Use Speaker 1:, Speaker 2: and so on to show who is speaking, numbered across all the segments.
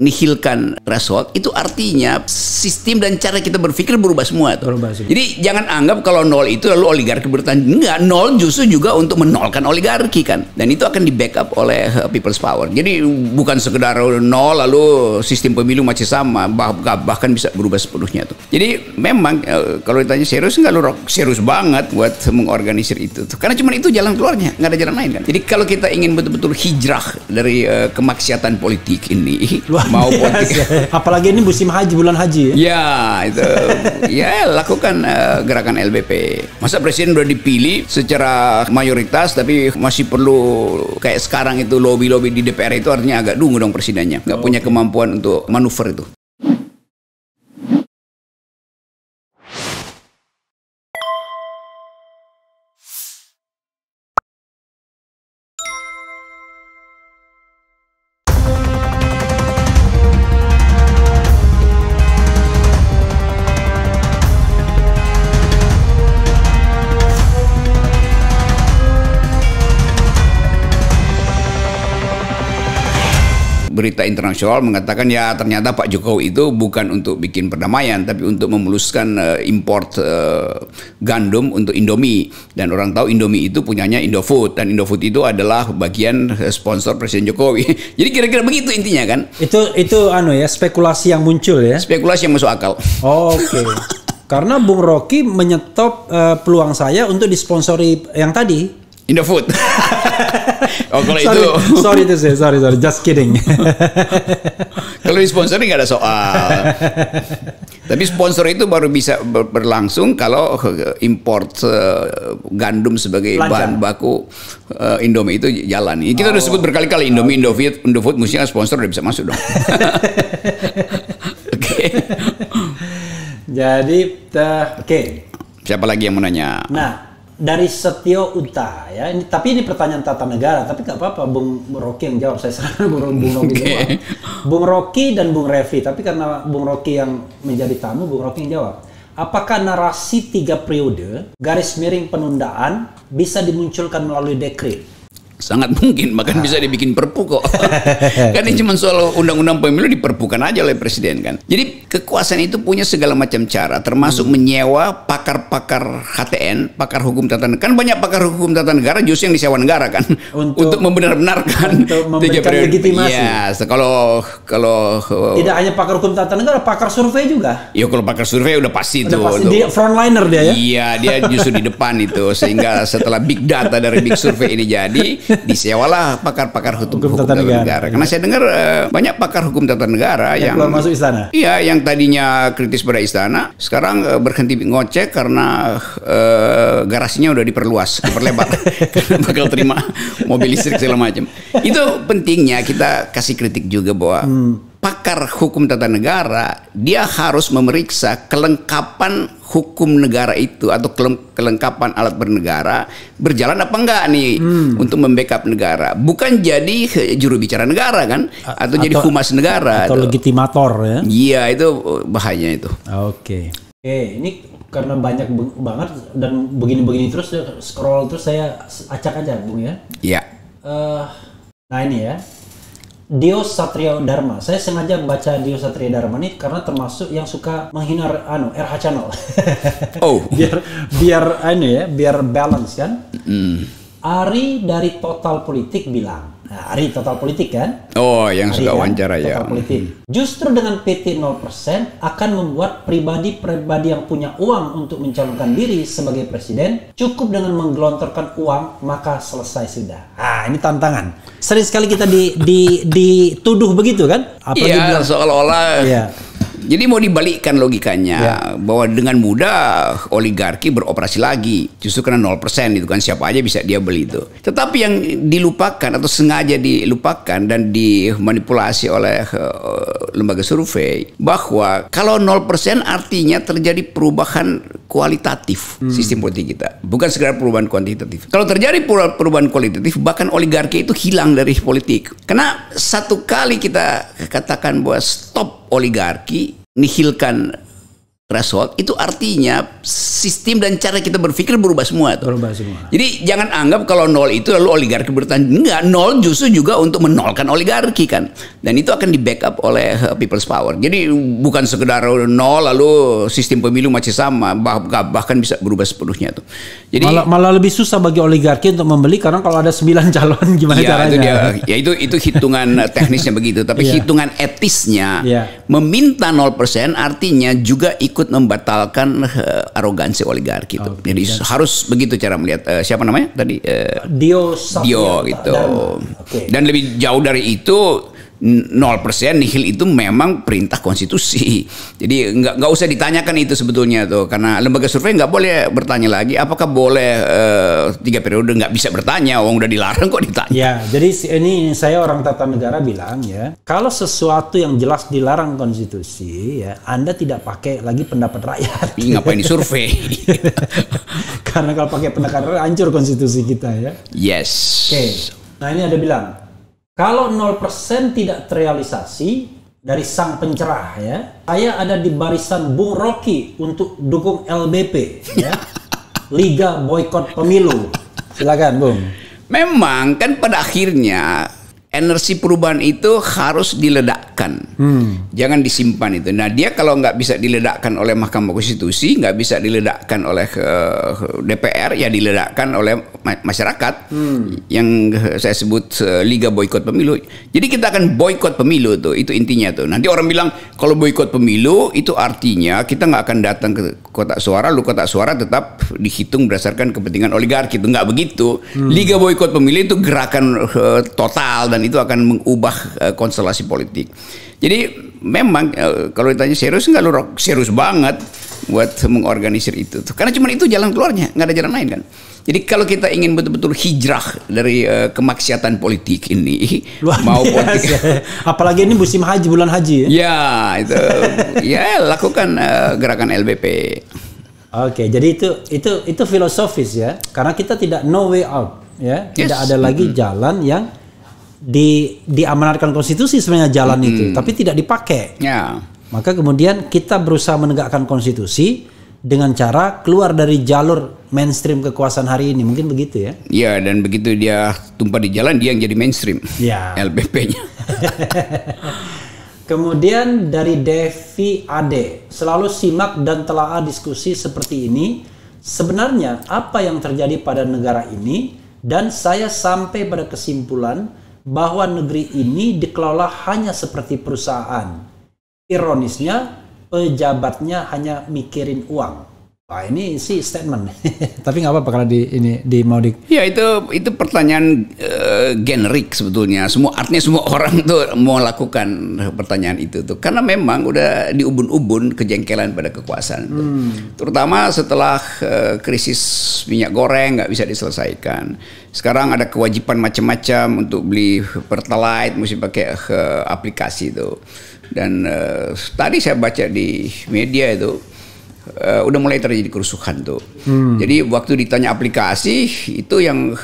Speaker 1: nihilkan threshold, itu artinya sistem dan cara kita berpikir berubah semua tuh. Jadi jangan anggap kalau nol itu lalu oligarki bertanding. Enggak, nol justru juga untuk menolkan oligarki kan. Dan itu akan di backup oleh people's power. Jadi bukan sekedar nol lalu sistem pemilu masih sama, bahkan bisa berubah sepenuhnya tuh. Jadi memang kalau ditanya serius, enggak, lu serius banget buat mengorganisir itu tuh. Karena cuma itu jalan keluarnya, nggak ada jalan lain kan. Jadi kalau kita ingin betul-betul hijrah dari kemaksiatan politik ini, mau politik,
Speaker 2: apalagi ini musim haji, bulan haji
Speaker 1: ya itu ya lakukan gerakan LBP. Masa presiden udah dipilih secara mayoritas tapi masih perlu kayak sekarang itu lobby di DPR, itu artinya agak dungu dong presidennya, nggak punya kemampuan untuk manuver itu. Berita internasional mengatakan ya ternyata Pak Jokowi itu bukan untuk bikin perdamaian tapi untuk memuluskan import gandum untuk Indomie, dan orang tahu Indomie itu punyanya Indofood dan Indofood itu adalah bagian sponsor Presiden Jokowi. Jadi kira-kira begitu intinya kan.
Speaker 2: Itu anu ya, spekulasi yang muncul ya.
Speaker 1: Spekulasi yang masuk akal.
Speaker 2: Oke. Karena Bung Rocky menyetop peluang saya untuk disponsori yang tadi.
Speaker 1: Indofood. Oh kalau
Speaker 2: sorry, just kidding.
Speaker 1: Kalau disponsori nggak ada soal. Tapi sponsor itu baru bisa berlangsung kalau import gandum sebagai bahan baku Indomie itu jalan. Kita udah sebut berkali-kali Indomie, Indofood mestinya sponsor udah bisa masuk dong. Oke.
Speaker 2: Jadi oke.
Speaker 1: Siapa lagi yang mau nanya?
Speaker 2: Nah, dari Setio Uta ya, tapi ini pertanyaan tata negara, tapi nggak apa-apa Bung Rocky yang jawab, saya serahkan Bung Rocky jawab. Bung Rocky dan Bung Revi, tapi karena Bung Rocky yang menjadi tamu, Bung Rocky yang jawab. Apakah narasi 3 periode garis miring penundaan bisa dimunculkan melalui dekret?
Speaker 1: Sangat mungkin, bahkan bisa dibikin perpu kok. Kan ini cuma soal undang-undang pemilu diperpukan aja oleh presiden kan. Jadi kekuasaan itu punya segala macam cara, termasuk menyewa pakar-pakar HTN, pakar hukum tata negara. Kan banyak pakar hukum tata negara justru yang disewa negara kan, untuk membenar-benarkan
Speaker 2: untuk memberikan legitimasi.
Speaker 1: Ya, kalau
Speaker 2: tidak hanya pakar hukum tata negara, pakar survei juga.
Speaker 1: Ya kalau pakar survei udah pasti
Speaker 2: udah
Speaker 1: tuh.
Speaker 2: Pasti dia frontliner dia ya.
Speaker 1: Iya, dia justru di depan itu, sehingga setelah big data dari big survei ini jadi, disewalah pakar-pakar hukum tata negara. Karena saya dengar banyak pakar hukum tata negara yang
Speaker 2: keluar masuk istana.
Speaker 1: Iya, yang tadinya kritis pada istana, sekarang berhenti ngocek karena garasinya udah diperluas, diperlebar, karena bakal terima mobil listrik segala macam. Itu pentingnya kita kasih kritik juga bahwa pakar hukum tata negara dia harus memeriksa kelengkapan hukum negara itu atau kelengkapan alat bernegara berjalan apa enggak nih untuk membackup negara, bukan jadi juru bicara negara kan, atau jadi humas negara
Speaker 2: atau legitimator ya.
Speaker 1: Iya, itu bahaya itu.
Speaker 2: Oke, ini karena banyak banget dan begini-begini terus scroll terus saya acak aja Bung ya.
Speaker 1: Iya.
Speaker 2: Nah ini ya, Dio Satrio Dharma. Saya sengaja baca Dio Satrio Dharma ini karena termasuk yang suka menghina RH Channel.
Speaker 1: Oh.
Speaker 2: biar balance kan. Ari dari Total Politik bilang. Nah, Ari Total Politik kan?
Speaker 1: Oh, yang
Speaker 2: Ari,
Speaker 1: suka
Speaker 2: kan?
Speaker 1: wawancara ya.
Speaker 2: Total Politik. Justru dengan PT 0% akan membuat pribadi-pribadi yang punya uang untuk mencalonkan diri sebagai presiden cukup dengan menggelontorkan uang maka selesai sudah. Ah, ini tantangan. Sering sekali kita dituduh begitu kan?
Speaker 1: Iya, seolah-olah. Iya. Jadi mau dibalikkan logikanya bahwa dengan mudah oligarki beroperasi lagi justru karena 0% itu kan, siapa aja bisa dia beli itu. Tetapi yang dilupakan atau sengaja dilupakan dan dimanipulasi oleh lembaga survei bahwa kalau 0% artinya terjadi perubahan kualitatif sistem politik kita, bukan sekedar perubahan kuantitatif. Kalau terjadi perubahan kualitatif, bahkan oligarki itu hilang dari politik. Karena satu kali kita katakan bahwa stop oligarki, nihilkan threshold, itu artinya sistem dan cara kita berpikir berubah semua tuh.
Speaker 2: Berubah semua.
Speaker 1: Jadi jangan anggap kalau nol itu lalu oligarki bertahan. Enggak, nol justru juga untuk menolkan oligarki kan. Dan itu akan di backup oleh people's power. Jadi bukan sekedar nol lalu sistem pemilu masih sama, bahkan bisa berubah sepenuhnya tuh. Jadi
Speaker 2: malah lebih susah bagi oligarki untuk membeli karena kalau ada 9 calon gimana caranya?
Speaker 1: Itu hitungan teknisnya begitu. Tapi hitungan etisnya meminta 0% artinya juga ikut membatalkan arogansi oligarki itu. Jadi harus begitu cara melihat siapa namanya tadi Dio gitu. Dan lebih jauh dari itu 0% nihil itu memang perintah konstitusi. Jadi nggak usah ditanyakan itu sebetulnya tuh, karena lembaga survei nggak boleh bertanya lagi apakah boleh 3 periode, nggak bisa bertanya, udah dilarang kok ditanya.
Speaker 2: Ya, jadi ini saya orang tata negara bilang ya, kalau sesuatu yang jelas dilarang konstitusi ya, Anda tidak pakai lagi pendapat rakyat.
Speaker 1: Ngapain disurvei?
Speaker 2: Karena kalau pakai pendapat rakyat hancur konstitusi kita ya.
Speaker 1: Yes.
Speaker 2: Oke. Nah ini ada bilang, kalau 0% tidak terrealisasi dari sang pencerah ya, saya ada di barisan Bung Rocky untuk dukung LBP ya. Liga Boykot Pemilu. Silakan Bung.
Speaker 1: Memang kan pada akhirnya energi perubahan itu harus diledakkan, jangan disimpan itu. Nah dia kalau nggak bisa diledakkan oleh Mahkamah Konstitusi, nggak bisa diledakkan oleh DPR, ya diledakkan oleh masyarakat yang saya sebut Liga Boykot Pemilu. Jadi kita akan boykot pemilu tuh, itu intinya tuh. Nanti orang bilang kalau boykot pemilu itu artinya kita nggak akan datang ke kotak suara, lu kotak suara tetap dihitung berdasarkan kepentingan oligarki. Itu nggak begitu. Liga Boykot Pemilu itu gerakan total dan itu akan mengubah konstelasi politik. Jadi memang kalau ditanya serius nggak, lu serius banget buat mengorganisir itu. Karena cuma itu jalan keluarnya, nggak ada jalan lain kan. Jadi kalau kita ingin betul-betul hijrah dari kemaksiatan politik ini, mau politik,
Speaker 2: apalagi ini musim haji, bulan haji ya.
Speaker 1: Ya itu, ya lakukan gerakan LBP.
Speaker 2: Oke, jadi itu filosofis ya, karena kita tidak no way out ya, tidak ada lagi jalan yang diamanatkan konstitusi sebenarnya jalan itu, tapi tidak dipakai.
Speaker 1: Ya.
Speaker 2: Maka kemudian kita berusaha menegakkan konstitusi dengan cara keluar dari jalur mainstream kekuasaan hari ini, mungkin begitu ya?
Speaker 1: Iya, dan begitu dia tumpah di jalan dia yang jadi mainstream.
Speaker 2: Ya.
Speaker 1: LBP-nya.
Speaker 2: Kemudian dari Devi Ade, selalu simak dan telaah diskusi seperti ini. Sebenarnya apa yang terjadi pada negara ini, dan saya sampai pada kesimpulan bahwa negeri ini dikelola hanya seperti perusahaan. Ironisnya, pejabatnya hanya mikirin uang. Wah, ini sih statement. Tapi nggak apa-apa kalau mau di.
Speaker 1: Ya itu pertanyaan generik sebetulnya. Artinya semua orang tuh mau lakukan pertanyaan itu tuh. Karena memang udah diubun-ubun kejengkelan pada kekuasaan. Terutama setelah krisis minyak goreng nggak bisa diselesaikan. Sekarang ada kewajiban macam-macam untuk beli Pertalite, mesti pakai aplikasi itu. Dan tadi saya baca di media itu udah mulai terjadi kerusuhan tuh. Jadi waktu ditanya aplikasi itu yang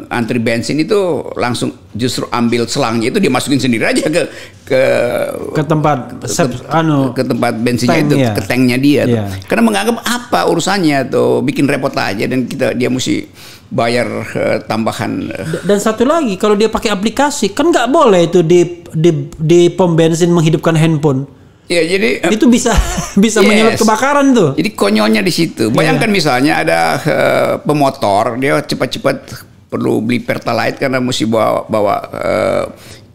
Speaker 1: antri bensin itu langsung justru ambil selangnya itu dia masukin sendiri aja ke tempat ke tempat bensinnya itu, ke tanknya dia tuh. Karena menganggap apa urusannya tuh, bikin repot aja, dan dia mesti bayar tambahan.
Speaker 2: Dan satu lagi, kalau dia pakai aplikasi kan nggak boleh itu di pom bensin menghidupkan handphone.
Speaker 1: Ya, jadi
Speaker 2: itu bisa menyulut kebakaran tuh.
Speaker 1: Jadi konyolnya di situ. Bayangkan misalnya ada pemotor, dia cepat-cepat perlu beli Pertalite karena mesti bawa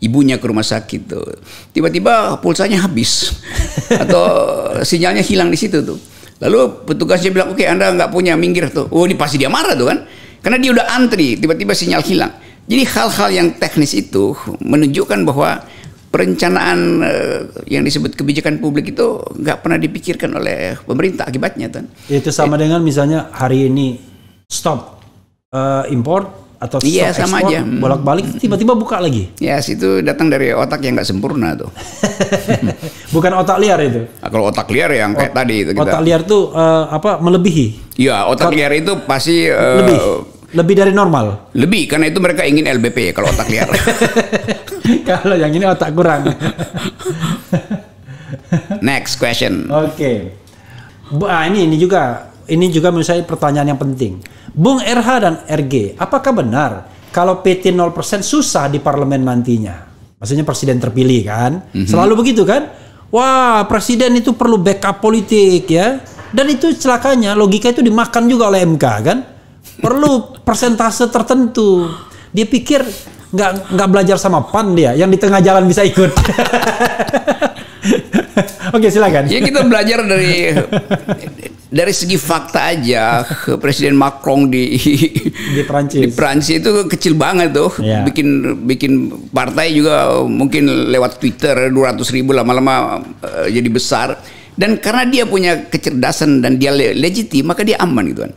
Speaker 1: ibunya ke rumah sakit tuh. Tiba-tiba pulsanya habis atau sinyalnya hilang di situ tuh. Lalu petugasnya bilang, "Oke, Anda nggak punya, minggir tuh." Oh, ini pasti dia marah tuh kan. Karena dia udah antri, tiba-tiba sinyal hilang. Jadi hal-hal yang teknis itu menunjukkan bahwa perencanaan yang disebut kebijakan publik itu nggak pernah dipikirkan oleh pemerintah akibatnya kan.
Speaker 2: Itu sama dengan misalnya hari ini stop import atau stop
Speaker 1: sama
Speaker 2: ekspor,
Speaker 1: aja.
Speaker 2: Bolak-balik tiba-tiba buka lagi.
Speaker 1: Ya, itu datang dari otak yang nggak sempurna tuh.
Speaker 2: Bukan otak liar itu.
Speaker 1: Nah, kalau otak liar yang kayak tadi itu
Speaker 2: otak liar tuh melebihi.
Speaker 1: Iya, otak liar itu pasti
Speaker 2: lebih dari normal.
Speaker 1: Lebih, karena itu mereka ingin LBP kalau otak liar.
Speaker 2: Kalau yang ini otak kurang.
Speaker 1: Next question.
Speaker 2: Oke. Ini juga menurut saya pertanyaan yang penting. Bung RH dan RG, apakah benar kalau PT 0% susah di parlemen nantinya? Maksudnya presiden terpilih kan? Selalu begitu kan? Wah, presiden itu perlu backup politik ya. Dan itu celakanya, logika itu dimakan juga oleh MK kan? Perlu persentase tertentu. Dia pikir nggak belajar sama PAN dia, yang di tengah jalan bisa ikut. Oke, silakan.
Speaker 1: Ya kita belajar dari segi fakta aja. Presiden Macron di Prancis itu kecil banget tuh. Yeah. Bikin partai juga mungkin lewat Twitter 200.000 lama-lama jadi besar. Dan karena dia punya kecerdasan dan dia legitim, maka dia aman gitu kan.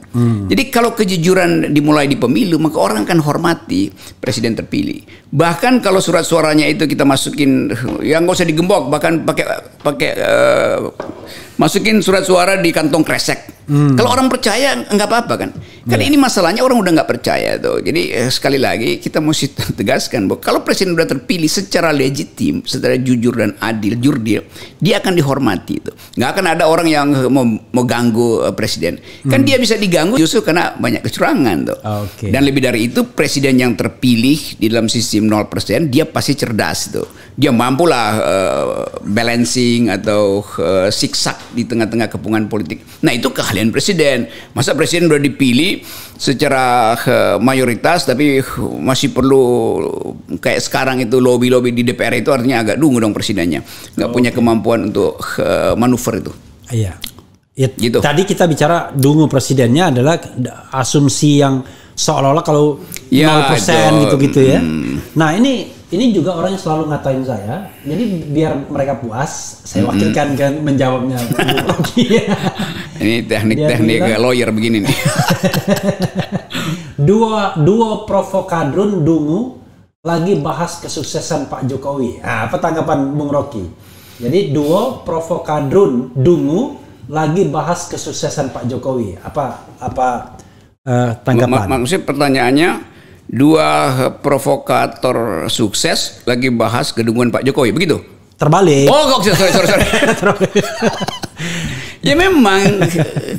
Speaker 1: Jadi kalau kejujuran dimulai di pemilu, maka orang akan hormati presiden terpilih. Bahkan kalau surat suaranya itu kita masukin, yang nggak usah digembok, bahkan pakai masukin surat suara di kantong kresek. Kalau orang percaya nggak apa-apa kan. Karena ini masalahnya orang udah nggak percaya tuh. Jadi sekali lagi kita mesti tegaskan bahwa kalau presiden udah terpilih secara legitim, secara jujur dan adil, jurdil, dia akan dihormati itu. Nggak akan ada orang yang mau ganggu presiden. Kan dia bisa diganggu justru karena banyak kecurangan tuh. Dan lebih dari itu presiden yang terpilih di dalam sistem 0%, dia pasti cerdas tuh. Dia mampulah balancing atau siksak di tengah-tengah kepungan politik. Nah itu keahlian presiden. Masa presiden udah dipilih secara mayoritas tapi masih perlu kayak sekarang itu lobby-lobby di DPR itu, artinya agak dungu dong presidennya. Nggak punya kemampuan untuk manuver itu.
Speaker 2: Iya. Gitu. Tadi kita bicara dungu presidennya adalah asumsi yang seolah-olah kalau 0% gitu-gitu ya. Nah ini juga orang yang selalu ngatain saya. Jadi biar mereka puas, saya wakilkan kan menjawabnya.
Speaker 1: Ini teknik lawyer begini nih.
Speaker 2: Dua provokadrun dungu lagi bahas kesuksesan Pak Jokowi. Nah, apa tanggapan Bung Rocky? Jadi duo provokadrun dungu lagi bahas kesuksesan Pak Jokowi. Apa tanggapan?
Speaker 1: Maksudnya pertanyaannya, dua provokator sukses lagi bahas kedunguan Pak Jokowi, begitu?
Speaker 2: Terbalik.
Speaker 1: Oh, sorry. Ya memang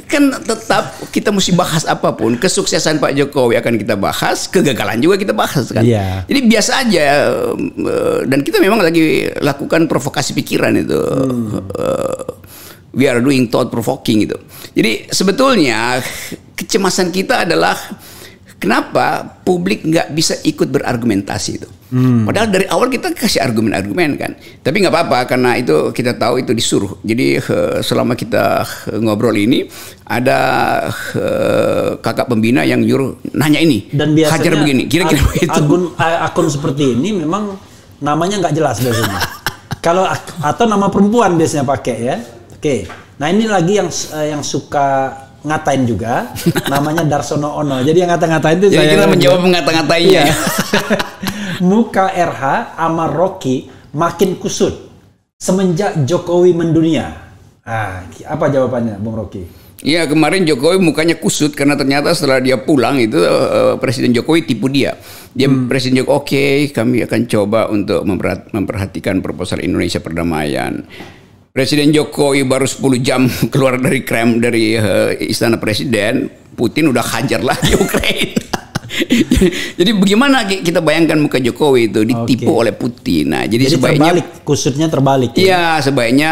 Speaker 1: kan tetap kita mesti bahas apapun. Kesuksesan Pak Jokowi akan kita bahas, kegagalan juga kita bahas kan. Yeah. Jadi biasa aja, dan kita memang lagi lakukan provokasi pikiran itu. We are doing thought provoking itu. Jadi sebetulnya kecemasan kita adalah kenapa publik nggak bisa ikut berargumentasi itu. Padahal dari awal kita kasih argumen-argumen kan. Tapi nggak apa-apa karena itu kita tahu itu disuruh. Jadi selama kita ngobrol ini ada kakak pembina yang nyuruh nanya ini. Dan biasanya hajar begini. Kira-kira begitu.
Speaker 2: Akun seperti ini memang namanya nggak jelas biasanya. Kalau atau nama perempuan biasanya pakai ya. Oke. Nah ini lagi yang suka ngatain juga, namanya Darsono Ono. Jadi yang ngata-ngatain itu
Speaker 1: jadi kita menjawab ngata-ngatainya.
Speaker 2: Muka RH sama Rocky makin kusut semenjak Jokowi mendunia. Apa jawabannya, Bung Rocky?
Speaker 1: Iya, kemarin Jokowi mukanya kusut karena ternyata setelah dia pulang itu Presiden Jokowi tipu dia. Presiden Jokowi, oke, kami akan coba untuk memperhatikan proposal Indonesia perdamaian. Presiden Jokowi baru 10 jam keluar dari istana presiden, Putin udah hajar lagi Ukraina. Jadi bagaimana kita bayangkan muka Jokowi itu ditipu oleh Putin. Nah, jadi sebaiknya
Speaker 2: kusutnya terbalik.
Speaker 1: Iya, sebaiknya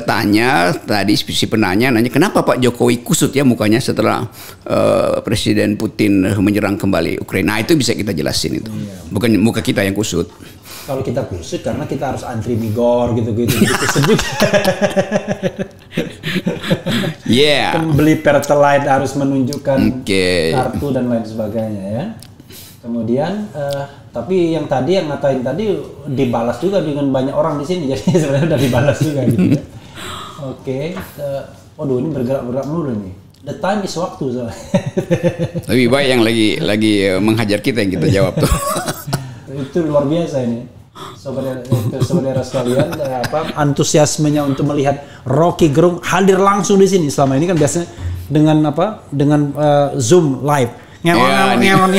Speaker 1: tanya tadi si penanya nanya kenapa Pak Jokowi kusut ya mukanya setelah Presiden Putin menyerang kembali Ukraina. Nah, itu bisa kita jelasin itu. Bukan muka kita yang kusut.
Speaker 2: Kalau kita kusut karena kita harus antri migor gitu-gitu kusut juga. Beli Pertalite harus menunjukkan kartu dan lain sebagainya ya. Kemudian tapi yang ngatain tadi dibalas juga dengan banyak orang di sini, jadi sebenarnya udah dibalas juga gitu ya. Waduh ini bergerak mulu nih. The time is waktu soalnya.
Speaker 1: Lebih baik yang lagi menghajar kita yang kita jawab tuh.
Speaker 2: Itu luar biasa ini. Saudara sekalian, antusiasmenya untuk melihat Rocky Gerung hadir langsung di sini. Selama ini kan biasanya dengan Zoom live. Ngeon.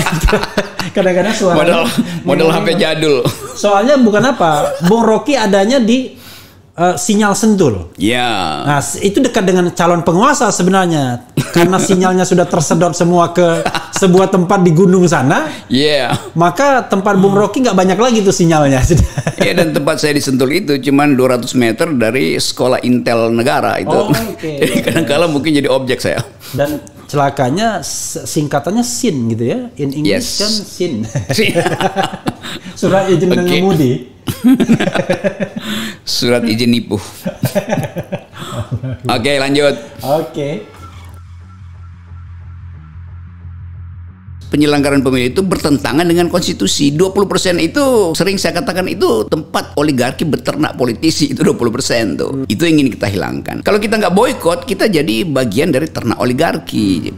Speaker 2: Kadang-kadang suara
Speaker 1: model HP jadul.
Speaker 2: Soalnya bukan Bung Rocky adanya di sinyal Sentul.
Speaker 1: Ya.
Speaker 2: Nah, itu dekat dengan calon penguasa sebenarnya. Karena sinyalnya sudah tersedot semua ke sebuah tempat di gunung sana.
Speaker 1: Iya.
Speaker 2: Maka tempat Bung Rocky nggak banyak lagi tuh sinyalnya.
Speaker 1: Iya, dan tempat saya di Sentul itu cuman 200 meter dari sekolah Intel negara itu.
Speaker 2: Oh, okay.
Speaker 1: Jadi kadang-kala mungkin jadi objek saya.
Speaker 2: Dan celakanya singkatannya SIN gitu ya. In English kan SIN. Surat izin mengemudi.
Speaker 1: Surat izin nipu. Oke, lanjut.
Speaker 2: Oke.
Speaker 1: Penyelenggaraan pemilu itu bertentangan dengan konstitusi. 20% itu sering saya katakan itu tempat oligarki beternak politisi, itu 20% tuh. Itu yang ingin kita hilangkan. Kalau kita nggak boykot, kita jadi bagian dari ternak oligarki.